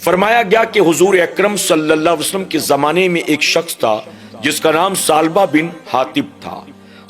فرمایا گیا کہ حضور اکرم صلی اللہ علیہ وسلم کے زمانے میں ایک شخص تھا جس کا نام سالبہ بن حاتب تھا۔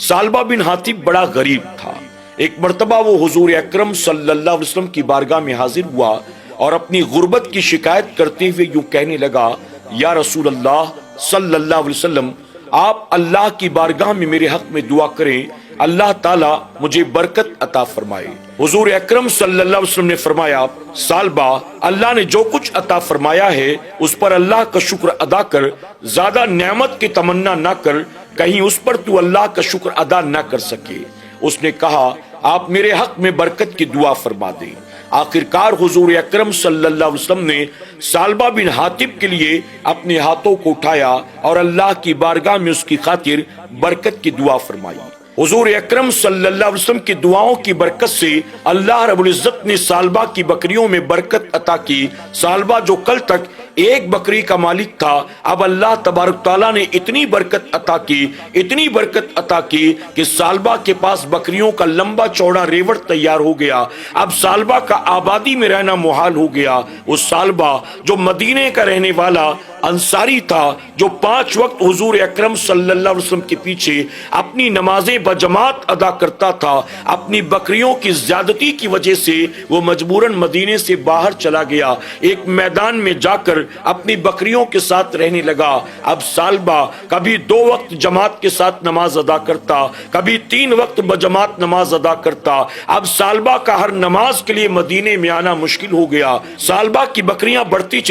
سالبہ بن حاتب بڑا غریب تھا۔ ایک مرتبہ وہ حضور اکرم صلی اللہ علیہ وسلم کی بارگاہ میں حاضر ہوا اور اپنی غربت کی شکایت کرتے ہوئے یوں کہنے لگا، یا رسول اللہ صلی اللہ علیہ وسلم، آپ اللہ کی بارگاہ میں میرے حق میں دعا کریں، اللہ تعالیٰ مجھے برکت عطا فرمائے۔ حضور اکرم صلی اللہ علیہ وسلم نے فرمایا، سالبہ، اللہ نے جو کچھ عطا فرمایا ہے اس پر اللہ کا شکر ادا کر، زیادہ نعمت کی تمنا نہ کر، کہیں اس پر تو اللہ کا شکر ادا نہ کر سکے۔ اس نے کہا، آپ میرے حق میں برکت کی دعا فرما دیں۔ آخرکار حضور اکرم صلی اللہ علیہ وسلم نے سالبہ بن حاتب کے لیے اپنے ہاتھوں کو اٹھایا اور اللہ کی بارگاہ میں اس کی خاطر برکت کی دعا فرمائی۔ حضور اکرم صلی اللہ علیہ وسلم کی دعاؤں کی برکت سے اللہ رب العزت نے سالبہ کی بکریوں میں برکت عطا کی۔ سالبہ جو کل تک ایک بکری کا مالک تھا، اب اللہ تبارک تعالیٰ نے اتنی برکت عطا کی، اتنی برکت عطا کی کہ سالبہ کے پاس بکریوں کا لمبا چوڑا ریوڑ تیار ہو گیا۔ اب سالبہ کا آبادی میں رہنا محال ہو گیا۔ وہ سالبہ جو مدینے کا رہنے والا انصاری تھا، جو 5 وقت حضور اکرم صلی اللہ علیہ وسلم کے پیچھے اپنی نمازیں بجماعت ادا کرتا تھا، اپنی بکریوں کی زیادتی کی وجہ سے وہ مجبوراً مدینے سے باہر چلا گیا، ایک میدان میں جا کر اپنی بکریوں کے ساتھ رہنے لگا۔ اب سالبہ کبھی 2 وقت جماعت کے ساتھ نماز ادا کرتا، کبھی 3 وقت بجماعت نماز ادا کرتا۔ اب سالبہ کا ہر نماز کے لیے مدینے میں آنا مشکل ہو گیا۔ سالبہ کی بکریاں بڑھتی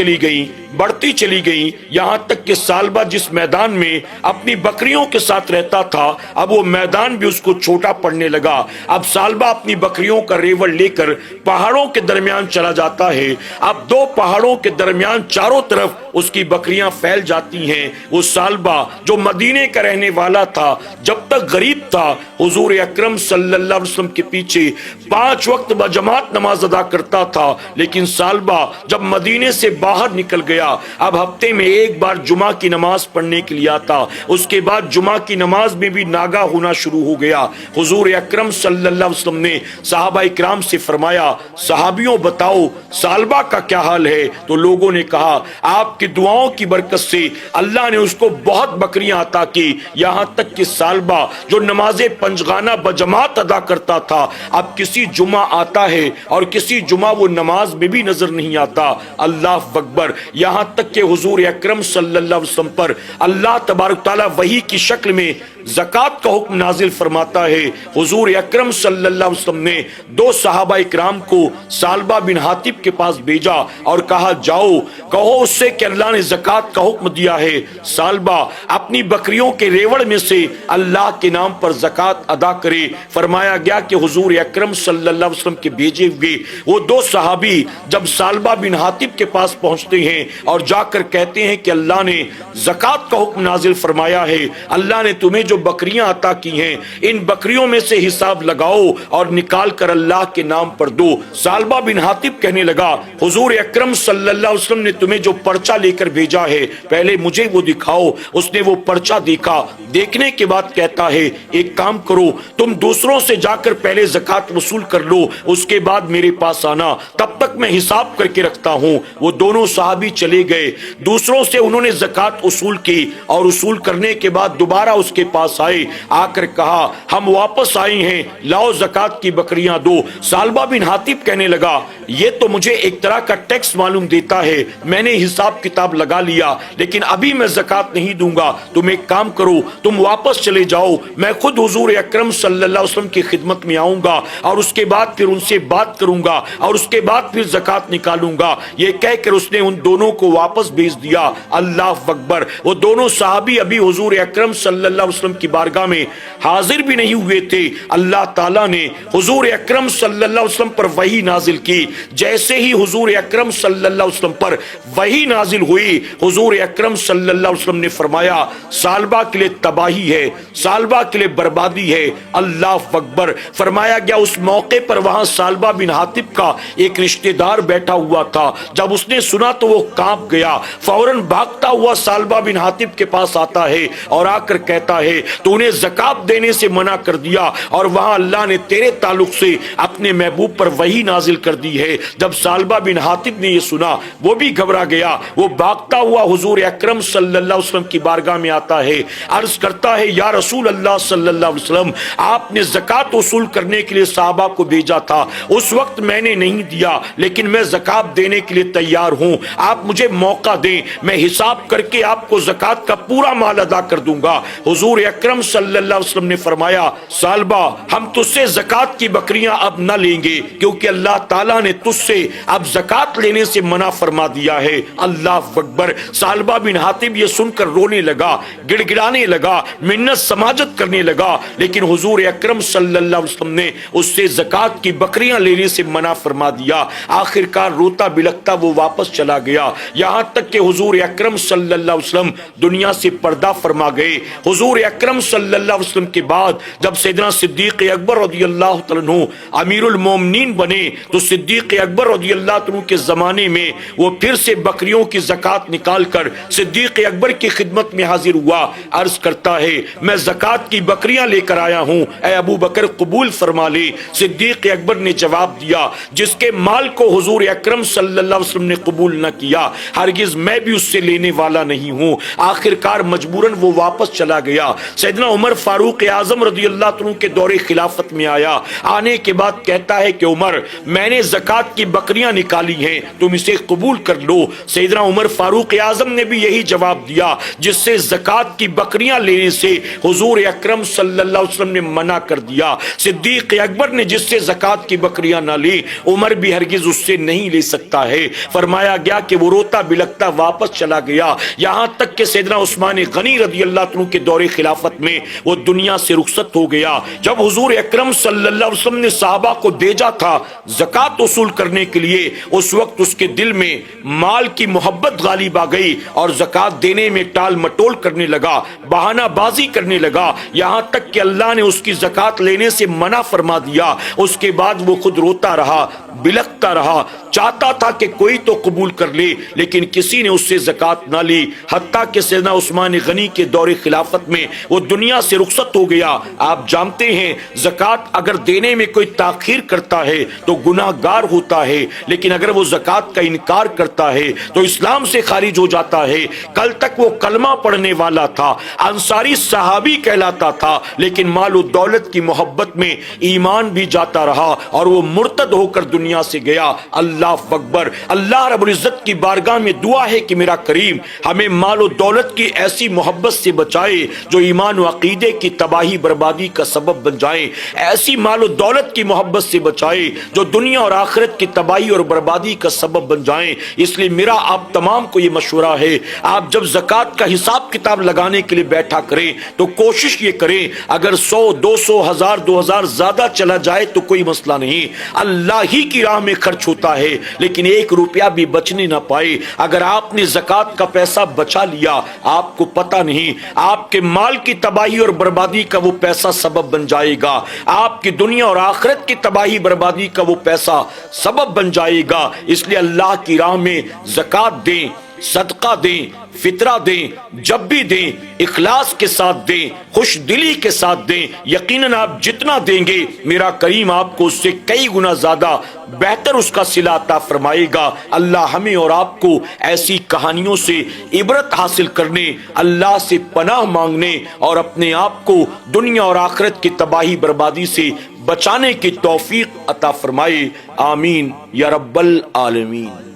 چلی گئیں، یہاں تک کہ سالبہ جس میدان میں اپنی بکریوں کے ساتھ رہتا تھا، اب وہ میدان بھی اس کو چھوٹا پڑنے لگا۔ اب سالبہ اپنی بکریوں کا ریوڑ لے کر پہاڑوں کے درمیان چلا جاتا ہے۔ اب 2 پہاڑوں کے درمیان چاروں طرف اس کی بکریاں پھیل جاتی ہیں۔ وہ سالبہ جو مدینے کا رہنے والا تھا، جب تک غریب تھا، حضور اکرم صلی اللہ علیہ وسلم کے پیچھے 5 وقت بجماعت نماز ادا کرتا تھا، لیکن سالبہ جب مدینے سے باہر نکل گیا، اب ہفتے میں ایک بار جمعہ کی نماز پڑھنے کے لیے آتا، اس کے بعد جمعہ کی نماز میں بھی ناگا ہونا شروع ہو گیا۔ حضور اکرم صلی اللہ علیہ وسلم نے صحابہ اکرام سے فرمایا، صحابیوں بتاؤ سالبہ کا کیا حال ہے؟ تو لوگوں نے کہا، آپ کی دعاؤں کی برکت سے اللہ نے اس کو بہت بکریاں عطا کی، یہاں تک کہ سالبہ جو نماز پنجگانہ بجماعت ادا کرتا تھا، اب کسی جمعہ آتا ہے اور کسی جمعہ وہ نماز میں بھی نظر نہیں آتا۔ اللہ اکبر! یہاں تک کہ حضور اکرم صلی اللہ علیہ وسلم پر اللہ تبارک تعالیٰ وحی کی شکل میں زکوٰۃ کا حکم نازل فرماتا ہے۔ حضور اکرم صلی اللہ علیہ وسلم نے 2 صحابہ اکرام کو سالبہ بن حاتب کے پاس بھیجا اور کہا، جاؤ کہو اس سے کہ اللہ نے زکوٰۃ کا حکم دیا ہے، سالبہ اپنی بکریوں کے ریوڑ میں سے اللہ کے نام پر زکوٰۃ ادا کرے۔ فرمایا گیا کہ حضور اکرم صلی اللہ علیہ وسلم کے بھیجے ہوئے وہ 2 صحابی جب سالبہ بن حاتب کے پاس پہنچتے ہیں اور جا کر کہتے ہیں کہ اللہ نے زکوٰۃ کا حکم نازل فرمایا ہے، اللہ نے تمہیں جو بکریاں عطا کی ہیں، ان بکریوں میں سے حساب لگاؤ اور نکال کر اللہ کے نام پر دو۔ سالبہ بن حاتب کہنے لگا، حضور اکرم صلی اللہ علیہ وسلم نے تمہیں جو پرچہ لے کر بھیجا ہے، پہلے مجھے وہ دکھاؤ۔ اس نے وہ پرچہ دیکھا، دیکھنے کے بعد کہتا ہے، ایک کام کرو، تم دوسروں سے جا کر پہلے زکوٰۃ وصول کر لو، اس کے بعد میرے پاس آنا، تب تک میں حساب کر کے رکھتا ہوں۔ وہ دونوں صحابی چلے گئے، دوسروں سے انہوں نے زکوٰۃ وصول کی اور وصول کرنے کے بعد دوبارہ اس کے پاس آئے، آ کر کہا، ہم واپس آئے ہیں، لاؤ زکوٰۃ کی بکریاں دو۔ سالبہ بن حاتب کہنے لگا، یہ تو مجھے ایک طرح کا ٹیکس معلوم دیتا ہے، میں نے حساب کتاب لگا لیا، لیکن ابھی میں زکوٰۃ نہیں دوں گا، تم ایک کام کرو، تم واپس چلے جاؤ، میں خود حضور اکرم صلی اللہ علیہ وسلم کی خدمت میں آؤں گا اور اس کے بعد پھر ان سے بات کروں گا اور اس کے بعد پھر زکوٰۃ نکالوں گا۔ یہ کہہ کر اس نے ان دونوں کو واپس بھیج دیا۔ اللہ اکبر! وہ دونوں صحابی ابھی حضور اکرم صلی اللہ علیہ وسلم کی بارگاہ میں حاضر بھی نہیں ہوئے تھے، اللہ تعالیٰ نے حضور اکرم صلی اللہ علیہ وسلم پر وحی نازل کی۔ جیسے ہی حضور اکرم صلی اللہ علیہ وسلم پر وحی نازل ہوئی، حضور اکرم صلی اللہ علیہ وسلم نے فرمایا، سالبہ کے لیے تباہی ہے، سالبہ کے لیے بربادی ہے۔ اللہ اکبر! فرمایا گیا اس موقع پر وہاں سالبہ بن حاتب کا ایک رشتہ دار بیٹھا ہوا تھا، جب اس نے سنا تو وہ کانپ گیا، فوراً بھاگتا ہوا سالبہ بن حاتب کے پاس آتا ہے اور آ کر کہتا ہے، تو انہیں زکات دینے سے منع کر دیا، اور وہاں اللہ نے تیرے تعلق سے اپنے محبوب پر وحی نازل کر دی ہے۔ جب ثعلبہ بن حاطب نے یہ سنا وہ بھی گھبرا گیا، وہ بھاگتا ہوا حضور اکرم صلی اللہ علیہ وسلم کی بارگاہ میں آتا ہے، عرض کرتا ہے یا رسول اللہ صلی اللہ علیہ وسلم، آپ نے زکات وصول کرنے کے لیے صحابہ کو بھیجا تھا، اس وقت میں نے نہیں دیا، لیکن میں زکات دینے کے لیے تیار ہوں، آپ مجھے موقع دیں، میں حساب کر کے آپ کو زکات کا پورا مال ادا کر دوں گا۔ حضور اکرم صلی اللہ علیہ وسلم نے فرمایا ثعلبہ، ہم تجھ سے زکات کی بکریاں اب نہ لیں گے، کیونکہ اللہ تعالیٰ نے تجھ سے اب زکات لینے سے منع فرما دیا ہے۔ اللہ اکبر۔ ثعلبہ بن حاطب یہ سن کر رونے لگا، گڑ گڑانے لگا، منت سماجت کرنے لگا، لیکن حضور اکرم صلی اللہ علیہ وسلم نے اس سے زکات کی بکریاں لینے سے منع فرما دیا۔ آخر کار روتا بلکتا وہ واپس چلا گیا، یہاں تک کہ حضور اکرم صلی اللہ علیہ وسلم دنیا سے پردہ فرما گئے۔ حضور اکرم صلی اللہ علیہ وسلم کے بعد جب سیدنا صدیق اکبر رضی اللہ تعالیٰ عنہ امیر المومنین بنے تو صدیق اکبر رضی اللہ عنہ کے زمانے میں وہ پھر سے بکریوں کی زکات نکال کر صدیق اکبر کی خدمت میں حاضر ہوا، عرض کرتا ہے میں زکات کی بکریاں لے کر آیا ہوں، اے ابو بکر قبول فرما لے۔ صدیق اکبر نے جواب دیا جس کے مال کو حضور اکرم صلی اللہ علیہ وسلم نے قبول نہ کیا ہرگز میں بھی اس سے لینے والا نہیں ہوں۔ آخر کار مجبوراً وہ واپس چلا گیا۔ سیدنا عمر فاروق اعظم رضی اللہ عنہ کے دور خلافت میں آیا، آنے کے بعد کہتا ہے کہ عمر میں نے زکات کی بکریاں نکالی ہیں، تم اسے قبول کر لو۔ سیدنا عمر فاروق اعظم نے بھی یہی جواب دیا جس سے زکات کی بکریاں لینے سے حضور اکرم صلی اللہ علیہ وسلم نے منع کر دیا۔ صدیق اکبر نے جس سے زکات کی بکریاں نہ لی عمر بھی ہرگز اس سے نہیں لے سکتا ہے۔ فرمایا گیا کہ وہ روتا بلکتا واپس چلا گیا، یہاں تک کہ سیدنا عثمان غنی رضی اللہ عنہ کے دور خلافت میں وہ دنیا سے رخصت ہو گیا۔ جب حضور اکرم صلی اللہ علیہ وسلم نے صحابہ کو بھیجا تھا زکات وصول کرنے کے لیے، اس وقت اس کے دل میں مال کی محبت غالب آ گئی اور زکات دینے میں ٹال مٹول کرنے لگا، بہانہ بازی کرنے لگا، یہاں تک کہ اللہ نے اس کی زکات لینے سے منع فرما دیا۔ اس کے بعد وہ خود روتا رہا، بلکتا رہا، چاہتا تھا کہ کوئی تو قبول کر لے، لیکن کسی نے اس سے زکات نہ لی، حتیٰ کہ سیدنا عثمان غنی کے دور خلافت میں وہ دنیا سے رخصت ہو گیا۔ آپ جانتے ہیں زکات اگر دینے میں کوئی تاخیر کرتا ہے تو گناہ گار ہوتا ہے، لیکن اگر وہ زکات کا انکار کرتا ہے تو اسلام سے خارج ہو جاتا ہے۔ کل تک وہ کلمہ پڑھنے والا تھا، انصاری صحابی کہلاتا تھا، لیکن مال و دولت کی محبت میں ایمان بھی جاتا رہا اور وہ مرتد ہو کر دنیا سے گیا۔ اللہ اکبر۔ اللہ رب العزت کی بارگاہ میں دعا ہے کہ میرا کریم ہمیں مال و دولت کی ایسی محبت سے بچائے جو ایمان و عقیدے کی تباہی بربادی کا سبب بن جائے، ایسی مال و دولت کی محبت سے بچائے جو دنیا اور آخرت کی تباہی اور بربادی کا سبب بن جائیں۔ اس لیے میرا آپ تمام کو یہ مشورہ ہے، آپ جب زکات کا حساب کتاب لگانے کے لیے بیٹھا کریں تو کوشش یہ کریں اگر 100 200 1000 2000 زیادہ چلا جائے تو کوئی مسئلہ نہیں، اللہ ہی کی راہ میں خرچ ہوتا ہے، لیکن 1 روپیہ بھی بچنے نہ پائے۔ اگر آپ نے زکات کا پیسہ بچا لیا آپ کو پتہ نہیں آپ کے مال کی تباہی اور بربادی کا وہ پیسہ سبب بن جائے گا، آپ کی دنیا اور آخرت کی تباہی بربادی کا وہ پیسہ سبب بن جائے گا۔ اس لیے اللہ کی راہ میں زکات دیں، صدقہ دیں، فطرہ دیں، جب بھی دیں اخلاص کے ساتھ دیں، خوش دلی کے ساتھ دیں، یقیناً آپ جتنا دیں گے میرا کریم آپ کو اس سے کئی گنا زیادہ بہتر اس کا صلہ عطا فرمائے گا۔ اللہ ہمیں اور آپ کو ایسی کہانیوں سے عبرت حاصل کرنے، اللہ سے پناہ مانگنے اور اپنے آپ کو دنیا اور آخرت کی تباہی بربادی سے بچانے کی توفیق عطا فرمائے۔ آمین یا رب العالمین۔